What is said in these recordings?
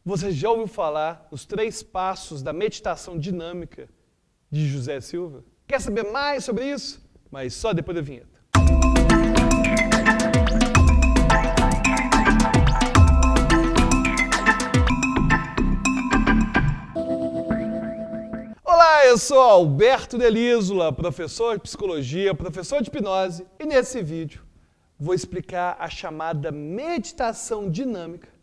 Você já ouviu falar nos 3 passos da meditação dinâmica de José Silva? Quer saber mais sobre isso? Mas só depois da vinheta. Olá, eu sou Alberto Delísola, professor de psicologia, professor de hipnose, e nesse vídeo vou explicar a chamada meditação dinâmica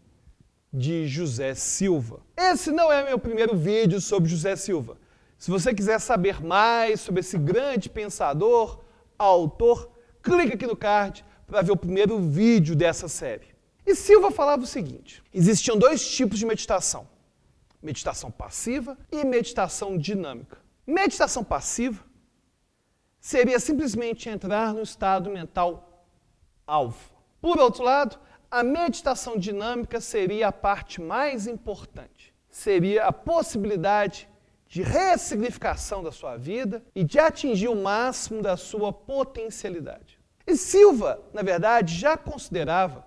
de José Silva. Esse não é meu primeiro vídeo sobre José Silva. Se você quiser saber mais sobre esse grande pensador, autor, clique aqui no card para ver o primeiro vídeo dessa série. E Silva falava o seguinte: existiam 2 tipos de meditação: meditação passiva e meditação dinâmica. Meditação passiva seria simplesmente entrar no estado mental alfa. Por outro lado, a meditação dinâmica seria a parte mais importante. Seria a possibilidade de ressignificação da sua vida e de atingir o máximo da sua potencialidade. E Silva, na verdade, já considerava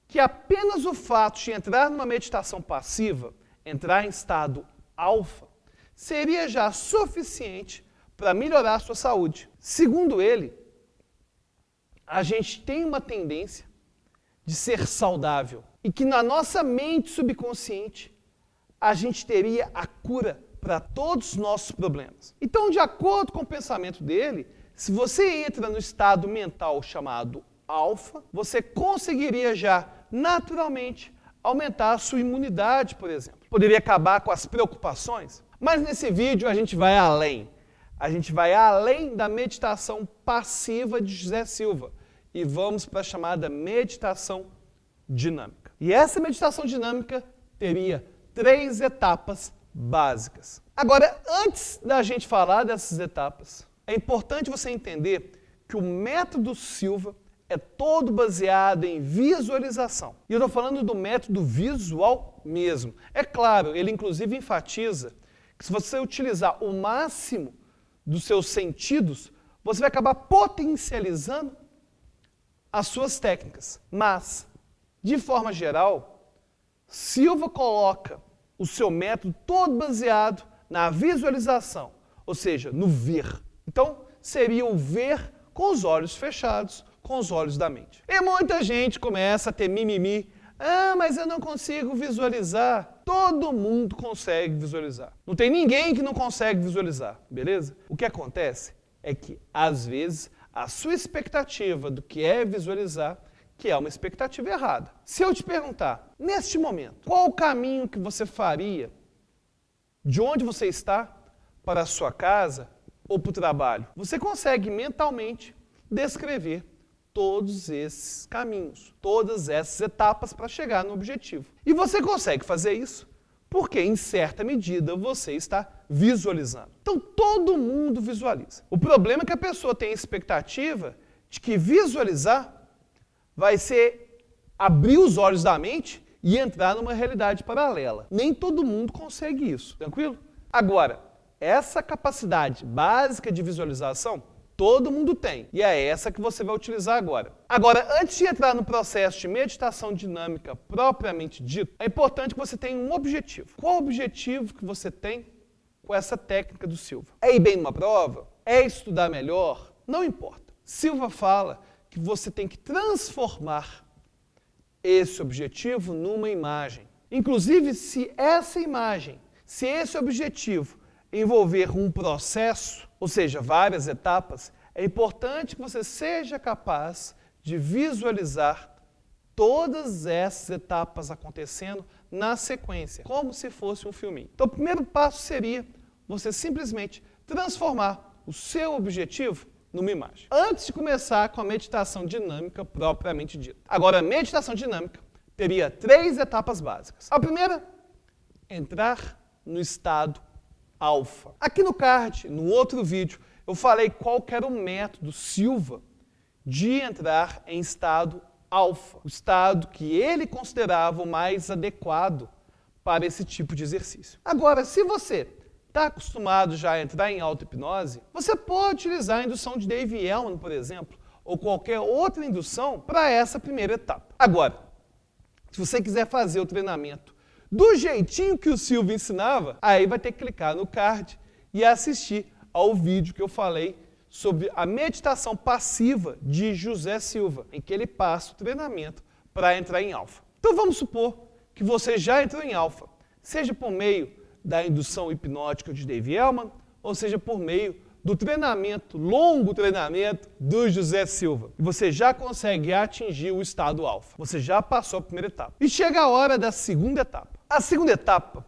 que apenas o fato de entrar numa meditação passiva, entrar em estado alfa, seria já suficiente para melhorar a sua saúde. Segundo ele, a gente tem uma tendência de ser saudável e que na nossa mente subconsciente a gente teria a cura para todos os nossos problemas. Então, de acordo com o pensamento dele, se você entra no estado mental chamado alfa, você conseguiria já naturalmente aumentar a sua imunidade, por exemplo. Poderia acabar com as preocupações. Mas nesse vídeo a gente vai além. A gente vai além da meditação passiva de José Silva e vamos para a chamada meditação dinâmica. E essa meditação dinâmica teria 3 etapas básicas. Agora, antes da gente falar dessas etapas, é importante você entender que o método Silva é todo baseado em visualização. E eu estou falando do método visual mesmo. É claro, ele inclusive enfatiza que se você utilizar o máximo dos seus sentidos, você vai acabar potencializando as suas técnicas. Mas, de forma geral, Silva coloca o seu método todo baseado na visualização, ou seja, no ver. Então, seria o ver com os olhos fechados, com os olhos da mente. E muita gente começa a ter mimimi. Mas eu não consigo visualizar. Todo mundo consegue visualizar. Não tem ninguém que não consegue visualizar, beleza? O que acontece é que, às vezes, a sua expectativa do que é visualizar, que é uma expectativa errada. Se eu te perguntar, neste momento, qual o caminho que você faria de onde você está para a sua casa ou para o trabalho? Você consegue mentalmente descrever todos esses caminhos, todas essas etapas para chegar no objetivo. E você consegue fazer isso porque, em certa medida, você está visualizando. Então, todo mundo visualiza. O problema é que a pessoa tem a expectativa de que visualizar vai ser abrir os olhos da mente e entrar numa realidade paralela. Nem todo mundo consegue isso, tranquilo? Agora, essa capacidade básica de visualização todo mundo tem, e é essa que você vai utilizar agora. Agora, antes de entrar no processo de meditação dinâmica propriamente dito, é importante que você tenha um objetivo. Qual o objetivo que você tem com essa técnica do Silva? É ir bem numa prova? É estudar melhor? Não importa. Silva fala que você tem que transformar esse objetivo numa imagem. Inclusive, se essa imagem, se esse objetivo envolver um processo, ou seja, várias etapas, é importante que você seja capaz de visualizar todas essas etapas acontecendo na sequência, como se fosse um filminho. Então, o primeiro passo seria você simplesmente transformar o seu objetivo numa imagem. Antes de começar com a meditação dinâmica propriamente dita. Agora, a meditação dinâmica teria 3 etapas básicas. A primeira, entrar no estado alfa. Aqui no card, no outro vídeo, eu falei qual que era o método Silva de entrar em estado alfa, o estado que ele considerava o mais adequado para esse tipo de exercício. Agora, se você está acostumado já a entrar em auto-hipnose, você pode utilizar a indução de Dave Elman, por exemplo, ou qualquer outra indução para essa primeira etapa. Agora, se você quiser fazer o treinamento do jeitinho que o Silva ensinava, aí vai ter que clicar no card e assistir ao vídeo que eu falei sobre a meditação passiva de José Silva, em que ele passa o treinamento para entrar em alfa. Então vamos supor que você já entrou em alfa, seja por meio da indução hipnótica de Dave Hellman, ou seja por meio do treinamento, longo treinamento do José Silva. E você já consegue atingir o estado alfa. Você já passou a primeira etapa. E chega a hora da segunda etapa. A segunda etapa,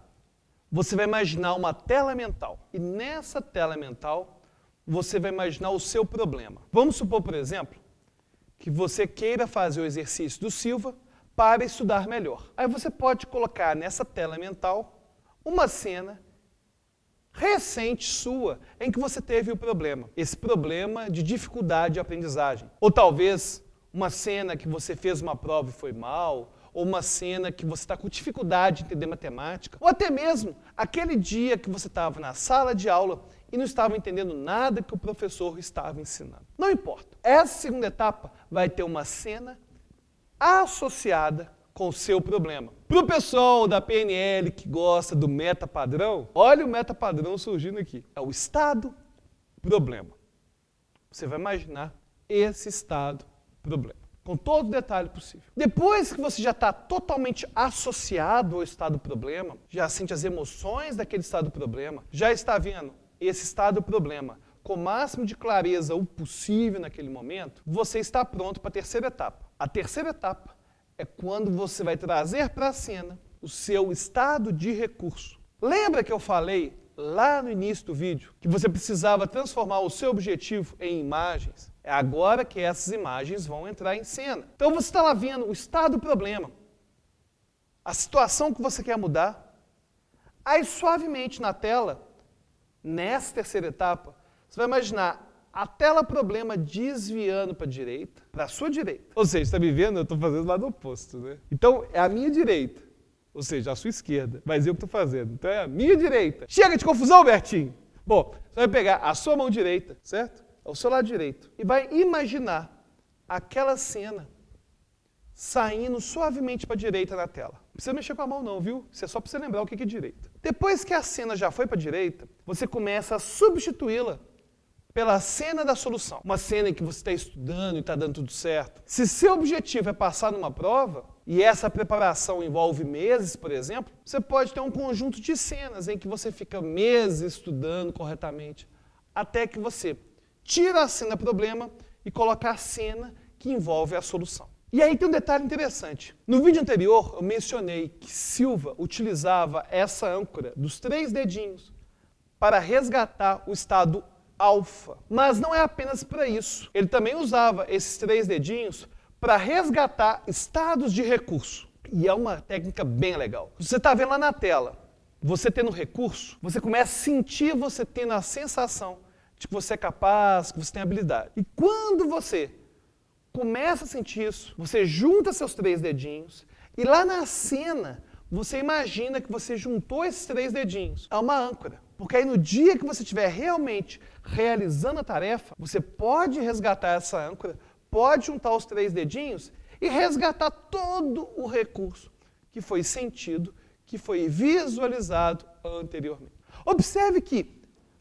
você vai imaginar uma tela mental. E nessa tela mental, você vai imaginar o seu problema. Vamos supor, por exemplo, que você queira fazer o exercício do Silva para estudar melhor. Aí você pode colocar nessa tela mental uma cena recente sua em que você teve o problema. Esse problema de dificuldade de aprendizagem. Ou talvez uma cena que você fez uma prova e foi mal, ou uma cena que você está com dificuldade de entender matemática, ou até mesmo aquele dia que você estava na sala de aula e não estava entendendo nada que o professor estava ensinando. Não importa. Essa segunda etapa vai ter uma cena associada com o seu problema. Para o pessoal da PNL que gosta do meta-padrão, olha o meta-padrão surgindo aqui. É o estado-problema. Você vai imaginar esse estado-problema, com todo o detalhe possível. Depois que você já está totalmente associado ao estado-problema, já sente as emoções daquele estado-problema, já está vendo esse estado-problema com o máximo de clareza o possível naquele momento, você está pronto para a terceira etapa. A terceira etapa é quando você vai trazer para a cena o seu estado de recurso. Lembra que eu falei lá no início do vídeo que você precisava transformar o seu objetivo em imagens? É agora que essas imagens vão entrar em cena. Então você está lá vendo o estado do problema, a situação que você quer mudar. Aí suavemente na tela, nessa terceira etapa, você vai imaginar a tela problema desviando para a direita, para a sua direita. Ou seja, está me vendo? Eu estou fazendo o lado oposto, né? Então, é a minha direita, ou seja, a sua esquerda. Mas eu que estou fazendo. Então, é a minha direita. Chega de confusão, Bertinho! Bom, você vai pegar a sua mão direita, certo? É o seu lado direito. E vai imaginar aquela cena saindo suavemente para a direita na tela. Não precisa mexer com a mão não, viu? Isso é só para você lembrar o que é direita. Depois que a cena já foi para a direita, você começa a substituí-la pela cena da solução. Uma cena em que você está estudando e está dando tudo certo. Se seu objetivo é passar numa prova, e essa preparação envolve meses, por exemplo, você pode ter um conjunto de cenas em que você fica meses estudando corretamente, até que você tira a cena problema e coloca a cena que envolve a solução. E aí tem um detalhe interessante. No vídeo anterior, eu mencionei que Silva utilizava essa âncora dos 3 dedinhos para resgatar o estado alfa. Mas não é apenas para isso. Ele também usava esses 3 dedinhos para resgatar estados de recurso. E é uma técnica bem legal. Você está vendo lá na tela, você tendo recurso, você começa a sentir você tendo a sensação de que você é capaz, que você tem habilidade. E quando você começa a sentir isso, você junta seus 3 dedinhos e lá na cena você imagina que você juntou esses 3 dedinhos a uma âncora. Porque aí no dia que você estiver realmente realizando a tarefa, você pode resgatar essa âncora, pode juntar os 3 dedinhos e resgatar todo o recurso que foi sentido, que foi visualizado anteriormente. Observe que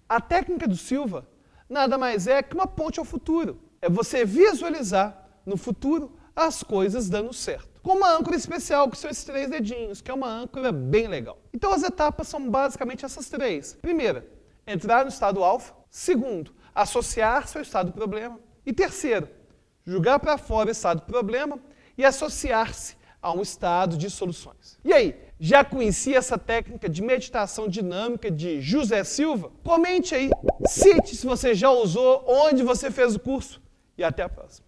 a técnica do Silva nada mais é que uma ponte ao futuro. É você visualizar no futuro as coisas dando certo. Com uma âncora especial, que são esses 3 dedinhos, que é uma âncora bem legal. Então as etapas são basicamente essas 3. Primeira, entrar no estado alfa. Segundo, associar-se ao estado problema. E terceiro, jogar para fora o estado problema e associar-se a um estado de soluções. E aí, já conhecia essa técnica de meditação dinâmica de José Silva? Comente aí, cite se você já usou, onde você fez o curso e até a próxima.